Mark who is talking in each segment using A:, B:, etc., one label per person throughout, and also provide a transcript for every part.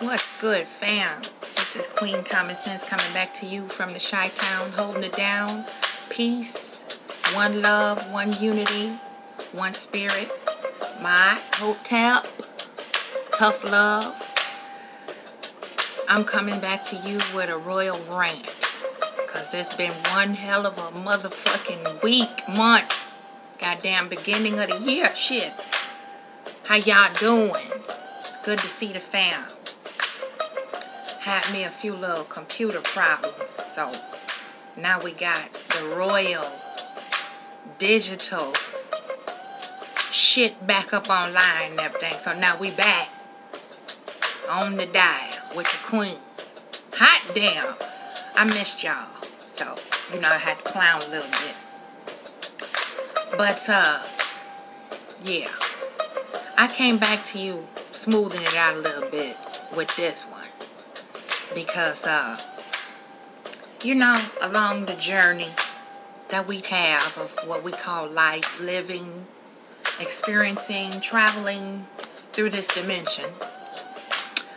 A: What's good, fam? This is Queen Common Sense coming back to you from the Chi-Town, holding it down. Peace, one love, one unity, one spirit. My hotel, tough love. I'm coming back to you with a royal rant, because there's been one hell of a motherfucking week, month, goddamn beginning of the year. Shit. How y'all doing? It's good to see the fam. Had me a few little computer problems, so now we got the royal digital shit back up online and everything. So now we back on the dial with the queen. Hot damn, I missed y'all. So, I had to clown a little bit. But, yeah. I came back to you smoothing it out a little bit with this one. Because, along the journey that we have of what we call life, living, experiencing, traveling through this dimension,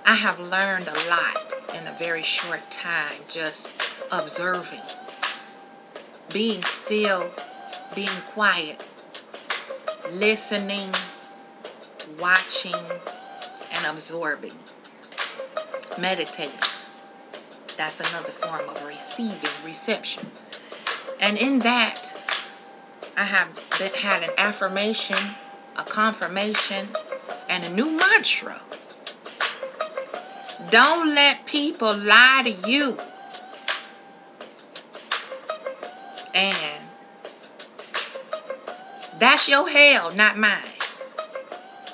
A: I have learned a lot in a very short time, just observing, being still, being quiet, listening, watching, and absorbing, meditating. That's another form of reception. And in that, I have had an affirmation, a confirmation, and a new mantra. Don't let people lie to you. And that's your hell, not mine.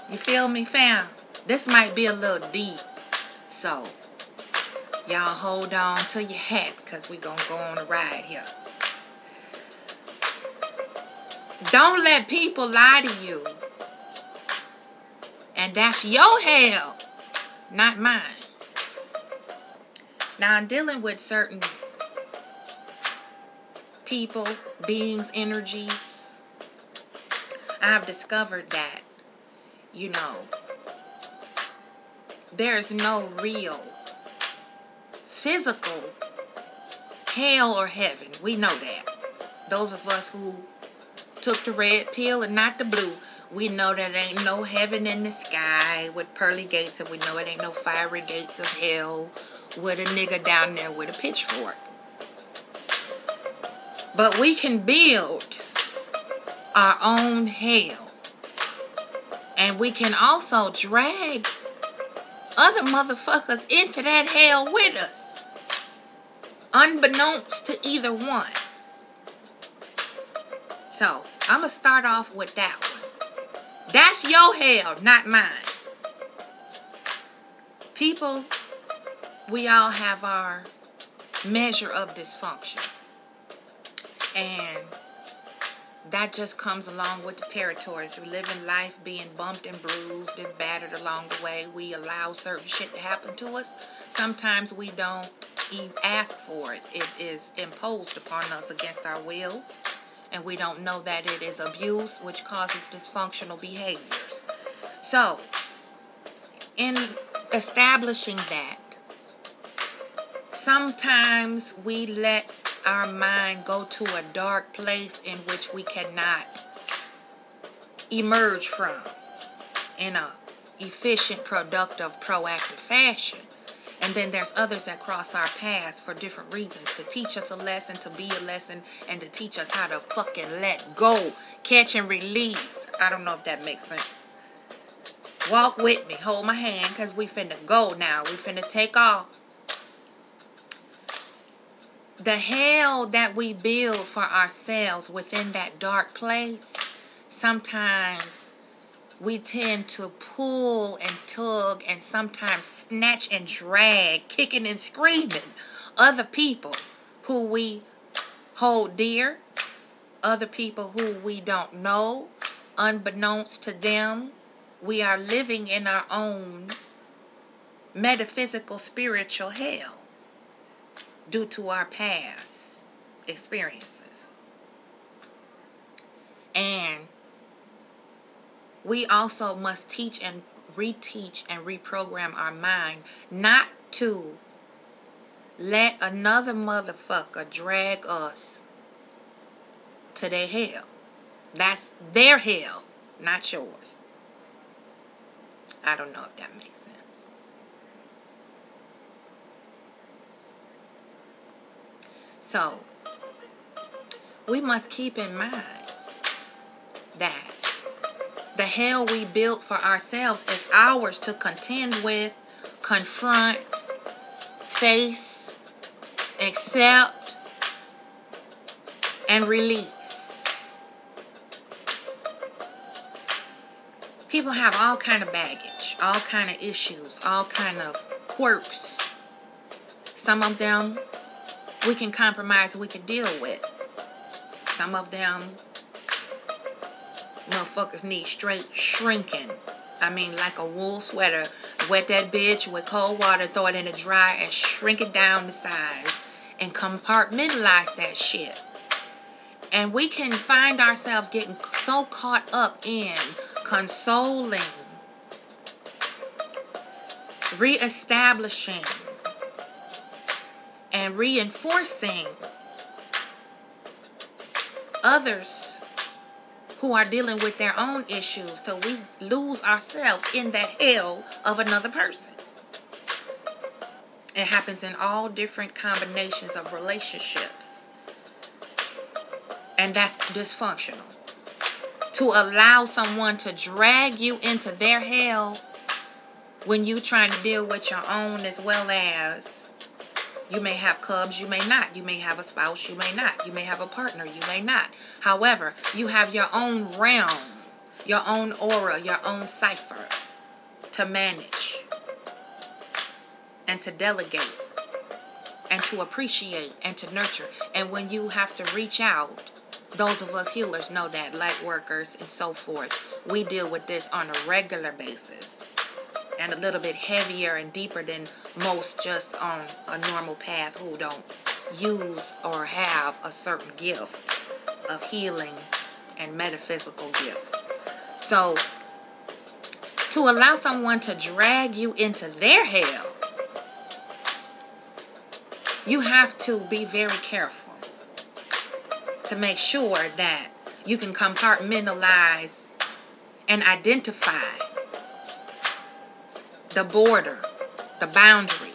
A: You feel me, fam? This might be a little deep. So, y'all hold on to your hat, because we gonna go on a ride here. Don't let people lie to you. And that's your hell, not mine. Now, I'm dealing with certain people, beings, energies. I have discovered that, there's no real physical hell or heaven. We know that. Those of us who took the red pill and not the blue, we know that ain't no heaven in the sky with pearly gates, and we know it ain't no fiery gates of hell with a nigga down there with a pitchfork. But we can build our own hell, and we can also drag other motherfuckers into that hell with us, unbeknownst to either one. So, I'm going to start off with that one. That's your hell, not mine. People, we all have our measure of dysfunction. And that just comes along with the territory. Through living life, being bumped and bruised and battered along the way, we allow certain shit to happen to us. Sometimes we don't even ask for it. It is imposed upon us against our will. And we don't know that it is abuse, which causes dysfunctional behaviors. So, in establishing that, sometimes we let our mind go to a dark place in which we cannot emerge from in a efficient, productive, proactive fashion. And then there's others that cross our paths for different reasons, to teach us a lesson, to be a lesson, and to teach us how to fucking let go, catch and release. I don't know if that makes sense. Walk with me, hold my hand, because we finna go now. We finna take off. The hell that we build for ourselves within that dark place, sometimes we tend to pull and tug and sometimes snatch and drag, kicking and screaming other people who we hold dear, other people who we don't know. Unbeknownst to them, we are living in our own metaphysical spiritual hell due to our past experiences. And we also must teach and reteach and reprogram our mind not to let another motherfucker drag us to their hell. That's their hell, not yours. I don't know if that makes sense. So, we must keep in mind that the hell we built for ourselves is ours to contend with, confront, face, accept, and release. People have all kind of baggage, all kind of issues, all kind of quirks. Some of them we can compromise, we can deal with. Some of them motherfuckers need straight shrinking. I mean, like a wool sweater. Wet that bitch with cold water, throw it in the dryer, and shrink it down to size. And compartmentalize that shit. And we can find ourselves getting so caught up in consoling, reestablishing, and reinforcing others who are dealing with their own issues, till we lose ourselves in that hell of another person. It happens in all different combinations of relationships. And that's dysfunctional. To allow someone to drag you into their hell when you trying to deal with your own, as well as you may have cubs, you may not. You may have a spouse, you may not. You may have a partner, you may not. However, you have your own realm, your own aura, your own cipher to manage and to delegate and to appreciate and to nurture. And when you have to reach out, those of us healers know that, light workers and so forth, we deal with this on a regular basis. And a little bit heavier and deeper than most just on a normal path who don't use or have a certain gift of healing and metaphysical gifts. So, to allow someone to drag you into their hell, you have to be very careful to make sure that you can compartmentalize and identify the border, the boundary,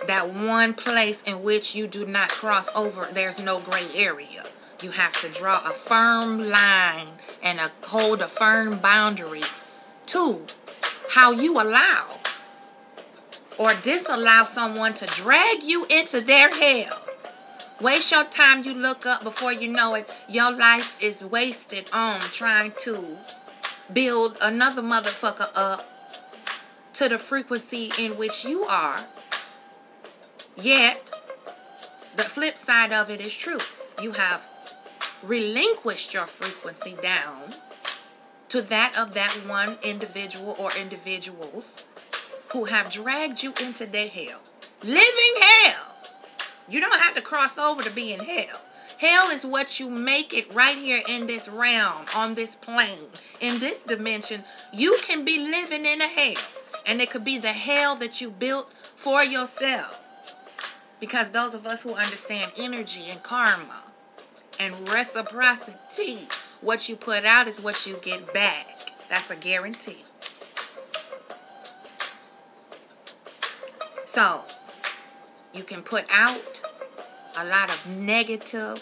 A: that one place in which you do not cross over. There's no gray area. You have to draw a firm line and hold a firm boundary to how you allow or disallow someone to drag you into their hell. Waste your time, you look up, before you know it, your life is wasted on trying to build another motherfucker up to the frequency in which you are. Yet, the flip side of it is true. You have relinquished your frequency down to that of that one individual or individuals who have dragged you into their hell. Living hell. You don't have to cross over to be in hell. Hell is what you make it right here in this realm, on this plane, in this dimension. You can be living in a hell. And it could be the hell that you built for yourself. Because those of us who understand energy and karma and reciprocity, what you put out is what you get back. That's a guarantee. So, you can put out a lot of negative,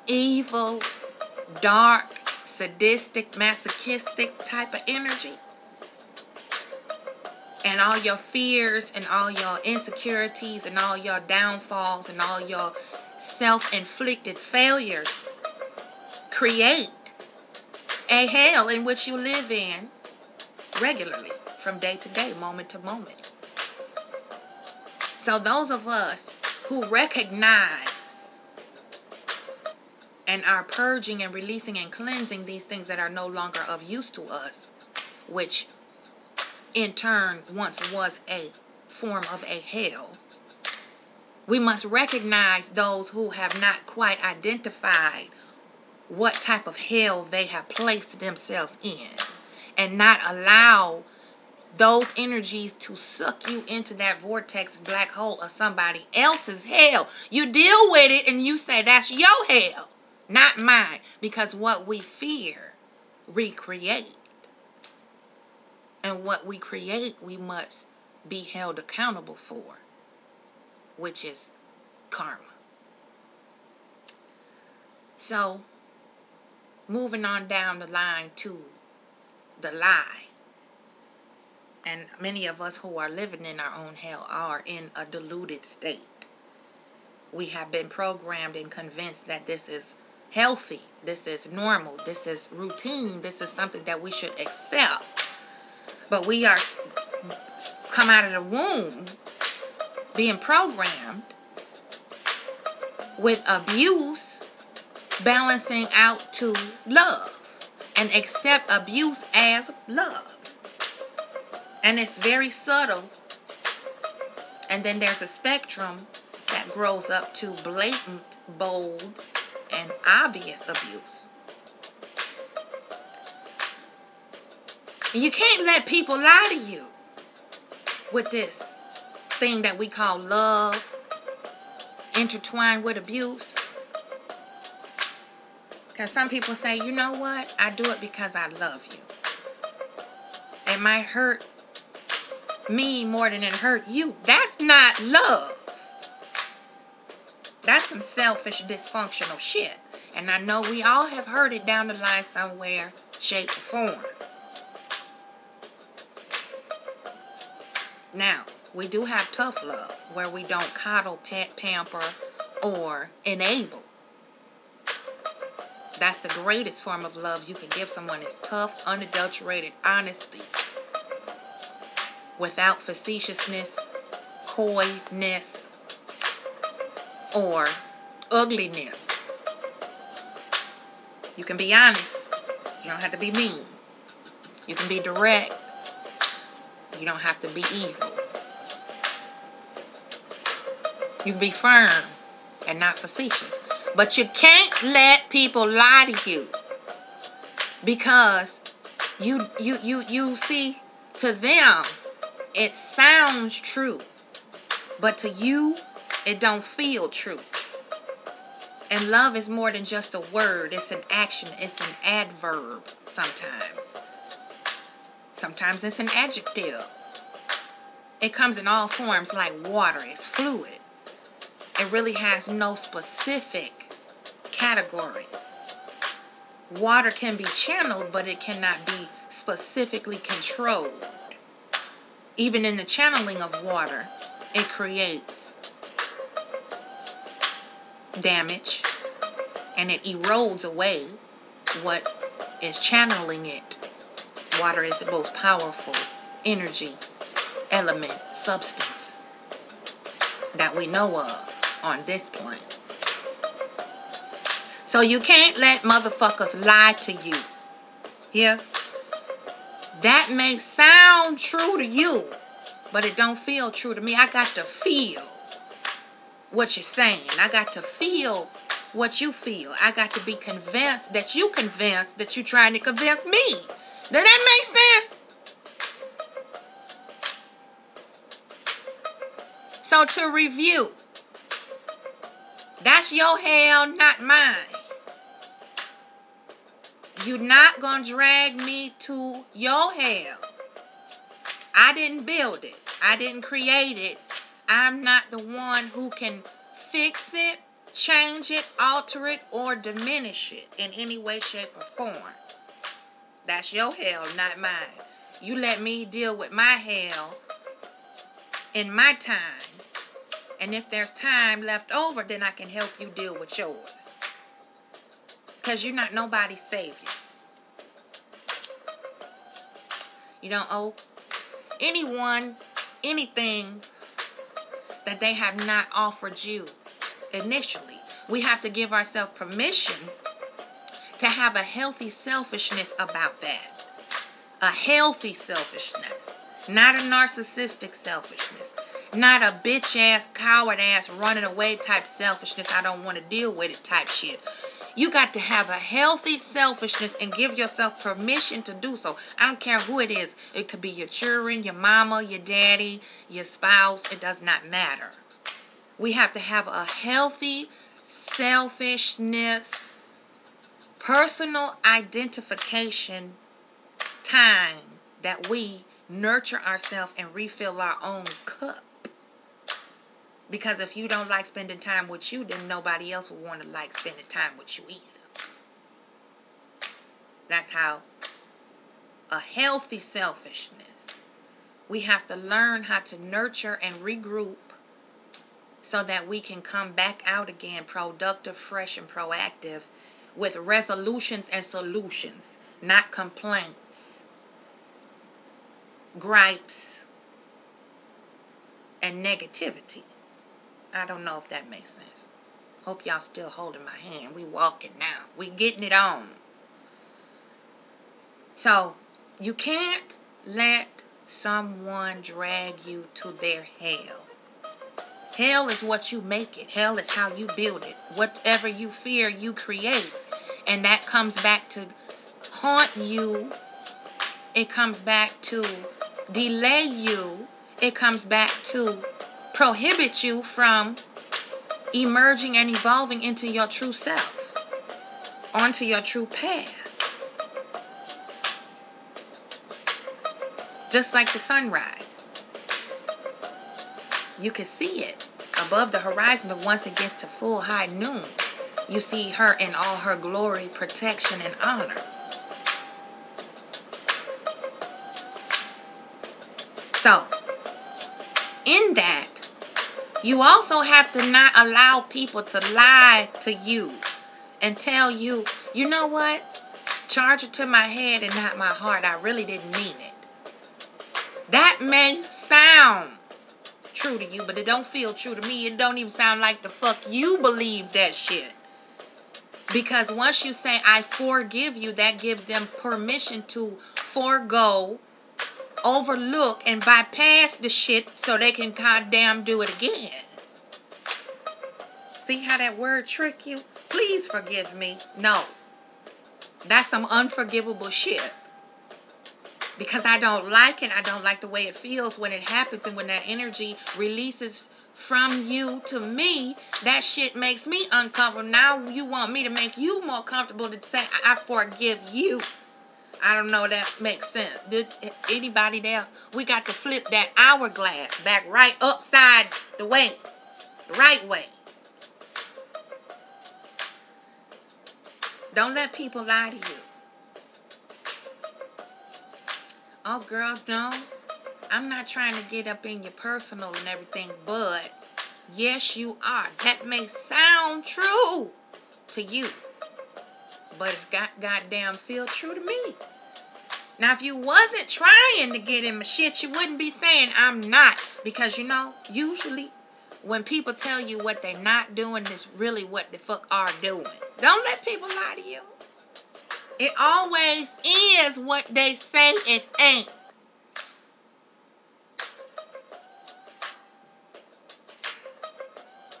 A: evil, dark, sadistic, masochistic type of energy. And all your fears and all your insecurities and all your downfalls and all your self-inflicted failures create a hell in which you live in regularly, from day to day, moment to moment. So those of us who recognize and are purging and releasing and cleansing these things that are no longer of use to us, which in turn once was a form of a hell, we must recognize those who have not quite identified what type of hell they have placed themselves in, and not allow those energies to suck you into that vortex black hole of somebody else's hell. You deal with it and you say, that's your hell, not mine. Because what we fear, recreate. And what we create, we must be held accountable for, which is karma. So, moving on down the line to the lie. And many of us who are living in our own hell are in a deluded state. We have been programmed and convinced that this is healthy, this is normal, this is routine, this is something that we should accept. But we are come out of the womb being programmed with abuse balancing out to love, and accept abuse as love. And it's very subtle. And then there's a spectrum that grows up to blatant, bold, and obvious abuse. And you can't let people lie to you with this thing that we call love intertwined with abuse. Because some people say, you know what? I do it because I love you. It might hurt me more than it hurt you. That's not love. That's some selfish, dysfunctional shit. And I know we all have heard it down the line somewhere, shape, or form. Now, we do have tough love, where we don't coddle, pet, pamper, or enable. That's the greatest form of love you can give someone, is tough, unadulterated honesty. Without facetiousness, coyness, or ugliness. You can be honest. You don't have to be mean. You can be direct. You don't have to be evil. You can be firm and not facetious. But you can't let people lie to you. Because you see, to them, it sounds true, but to you, it don't feel true. And love is more than just a word. It's an action. It's an adverb sometimes. Sometimes it's an adjective. It comes in all forms like water. It's fluid. It really has no specific category. Water can be channeled, but it cannot be specifically controlled. Even in the channeling of water, it creates damage, and it erodes away what is channeling it. Water is the most powerful energy, element, substance that we know of on this planet. So you can't let motherfuckers lie to you. Yeah? That may sound true to you, but it don't feel true to me. I got to feel what you're saying. I got to feel what you feel. I got to be convinced that you're trying to convince me. Does that make sense? So to review, that's your hell, not mine. You're not going to drag me to your hell. I didn't build it. I didn't create it. I'm not the one who can fix it, change it, alter it, or diminish it in any way, shape, or form. That's your hell, not mine. You let me deal with my hell in my time. And if there's time left over, then I can help you deal with yours. Because you're not nobody's savior. You don't owe anyone anything that they have not offered you initially. We have to give ourselves permission to have a healthy selfishness about that. A healthy selfishness. Not a narcissistic selfishness. Not a bitch ass, coward ass, running away type selfishness. I don't want to deal with it type shit. You got to have a healthy selfishness and give yourself permission to do so. I don't care who it is. It could be your children, your mama, your daddy, your spouse. It does not matter. We have to have a healthy selfishness, personal identification time that we nurture ourselves and refill our own cup. Because if you don't like spending time with you, then nobody else will want to like spending time with you either. That's how a healthy selfishness. We have to learn how to nurture and regroup so that we can come back out again productive, fresh, and proactive with resolutions and solutions, not complaints, gripes, and negativity. I don't know if that makes sense. Hope y'all still holding my hand. We walking now. We getting it on. So, you can't let someone drag you to their hell. Hell is what you make it. Hell is how you build it. Whatever you fear, you create. And that comes back to haunt you. It comes back to delay you. It comes back to prohibit you from emerging and evolving into your true self, onto your true path. Just like the sunrise. You can see it above the horizon, but once it gets to full high noon, you see her in all her glory, protection, and honor. So, in that, you also have to not allow people to lie to you and tell you, you know what? Charge it to my head and not my heart. I really didn't mean it. That may sound true to you, but it don't feel true to me. It don't even sound like the fuck you believe that shit. Because once you say, I forgive you, that gives them permission to forego, overlook, and bypass the shit so they can goddamn do it again. See how that word trick you? Please forgive me. No. That's some unforgivable shit. Because I don't like it. I don't like the way it feels when it happens, and when that energy releases from you to me, that shit makes me uncomfortable. Now you want me to make you more comfortable to say, I forgive you. I don't know if that makes sense. Did anybody there? We got to flip that hourglass back right upside the way. The right way. Don't let people lie to you. Oh, girl, no. I'm not trying to get up in your personal and everything, but yes, you are. That may sound true to you, but it's goddamn feel true to me. Now, if you wasn't trying to get in my shit, you wouldn't be saying I'm not. Because, you know, usually when people tell you what they're not doing is really what the fuck are doing. Don't let people lie to you. It always is what they say it ain't.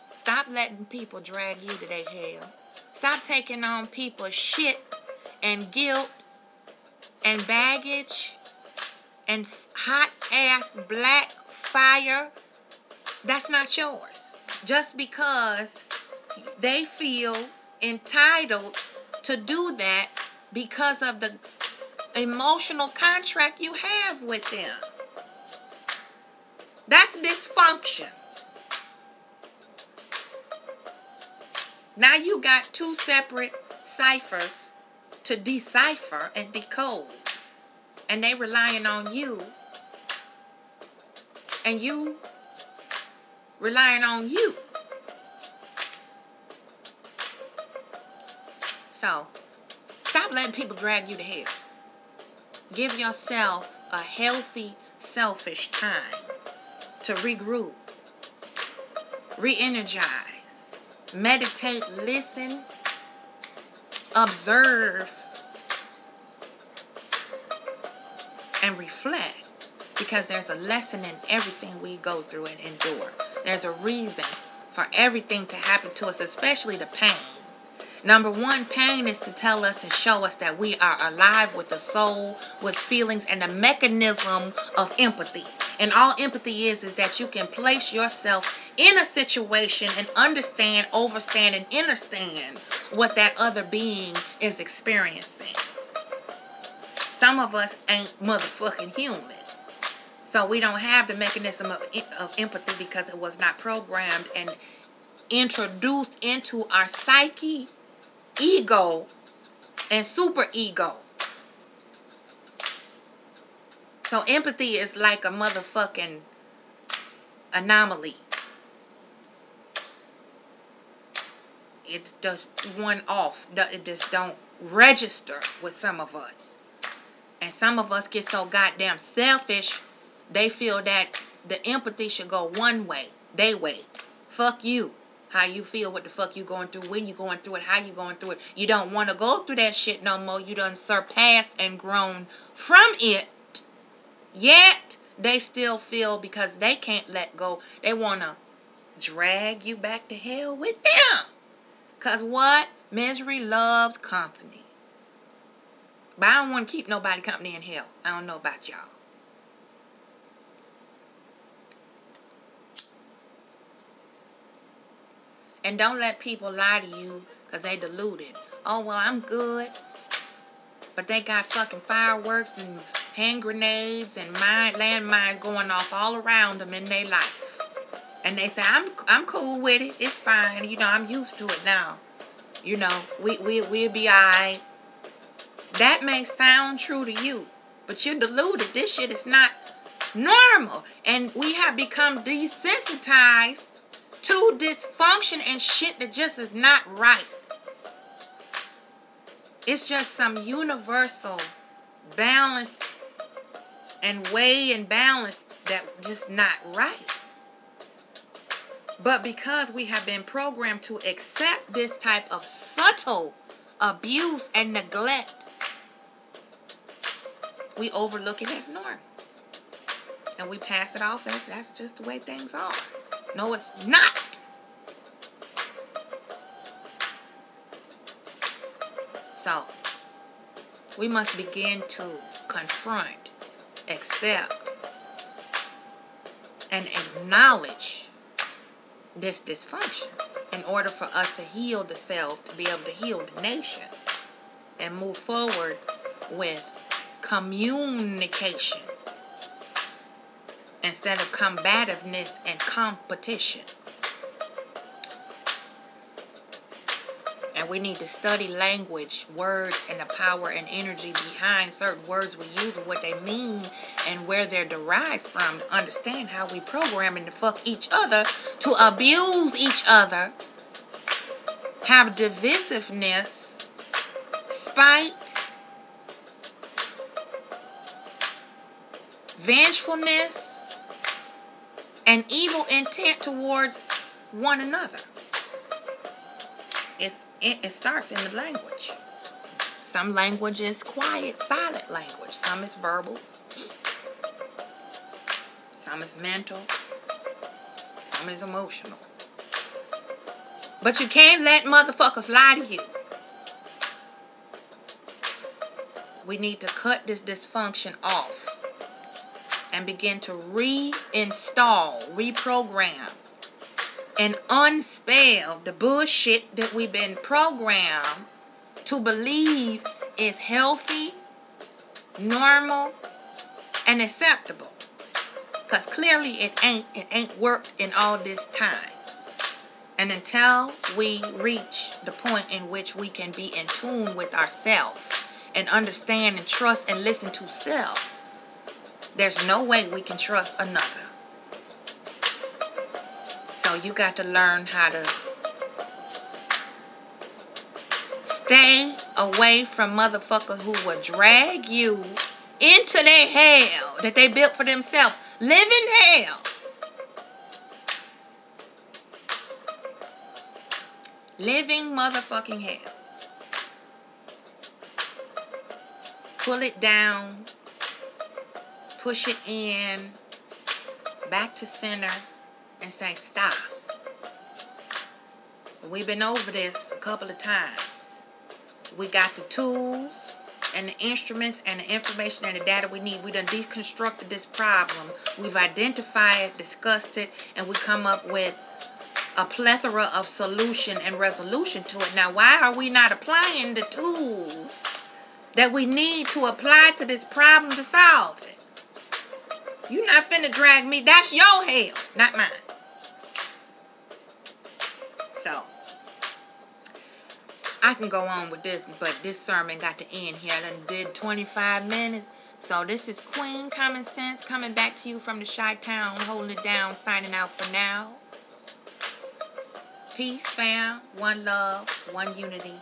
A: Stop letting people drag you to their hell. Stop taking on people's shit and guilt and baggage and hot ass black fire. That's not yours. Just because they feel entitled to do that because of the emotional contract you have with them. That's dysfunction. Now you got two separate ciphers to decipher and decode. And they relying on you. And you relying on you. So, stop letting people drag you to hell. Give yourself a healthy, selfish time to regroup, re-energize, meditate, listen, observe, and reflect. Because there's a lesson in everything we go through and endure. There's a reason for everything to happen to us, especially the pain. Number one, pain is to tell us and show us that we are alive with a soul, with feelings, and a mechanism of empathy. And all empathy is that you can place yourself in a situation and understand, overstand, and understand what that other being is experiencing. Some of us ain't motherfucking human. So we don't have the mechanism of empathy because it was not programmed and introduced into our psyche, ego, and super ego. So empathy is like a motherfucking anomaly. It just one off. It just don't register with some of us. And some of us get so goddamn selfish, they feel that the empathy should go one way, they way. Fuck you. How you feel, what the fuck you going through, when you going through it, how you going through it. You don't want to go through that shit no more. You done surpassed and grown from it. Yet, they still feel because they can't let go. They want to drag you back to hell with them. Because what? Misery loves company. But I don't want to keep nobody company in hell. I don't know about y'all. And don't let people lie to you because they deluded. Oh, well, I'm good. But they got fucking fireworks and hand grenades and landmines going off all around them in their life. And they say, I'm cool with it. It's fine. You know, I'm used to it now. You know, we'll be alright. That may sound true to you, but you're deluded. This shit is not normal. And we have become desensitized to dysfunction and shit that just is not right. It's just some universal balance and way and balance that just not right. But because we have been programmed to accept this type of subtle abuse and neglect, we overlook it as normal. And we pass it off as that's just the way things are. No, it's not. So, we must begin to confront, accept, and acknowledge this dysfunction in order for us to heal the self, to be able to heal the nation, and move forward with communication instead of combativeness and competition. And we need to study language, words, and the power and energy behind certain words we use and what they mean and where they're derived from to understand how we programming to fuck each other, to abuse each other, have divisiveness, spite, vengefulness, and evil intent towards one another. It starts in the language. Some language is quiet, silent language. Some is verbal. Some is mental. Some is emotional. But you can't let motherfuckers lie to you. We need to cut this dysfunction off and begin to reinstall, reprogram, and unspell the bullshit that we've been programmed to believe is healthy, normal, and acceptable. Because clearly it ain't worked in all this time. And until we reach the point in which we can be in tune with ourselves and understand and trust and listen to self, there's no way we can trust another. So you got to learn how to stay away from motherfuckers who will drag you into their hell that they built for themselves. Live in hell. Living motherfucking hell. Pull it down. Push it in. Back to center. And say, stop. We've been over this a couple of times. We got the tools and the instruments and the information and the data we need. We done deconstructed this problem. We've identified, discussed it, and we come up with a plethora of solution and resolution to it. Now, why are we not applying the tools that we need to apply to this problem to solve it? You're not finna drag me. That's your hell, not mine. So, I can go on with this, but this sermon got to end here. I done did 25 minutes. So, this is Queen Common Sense coming back to you from the Chi-Town, holding it down, signing out for now. Peace, fam. One love, one unity.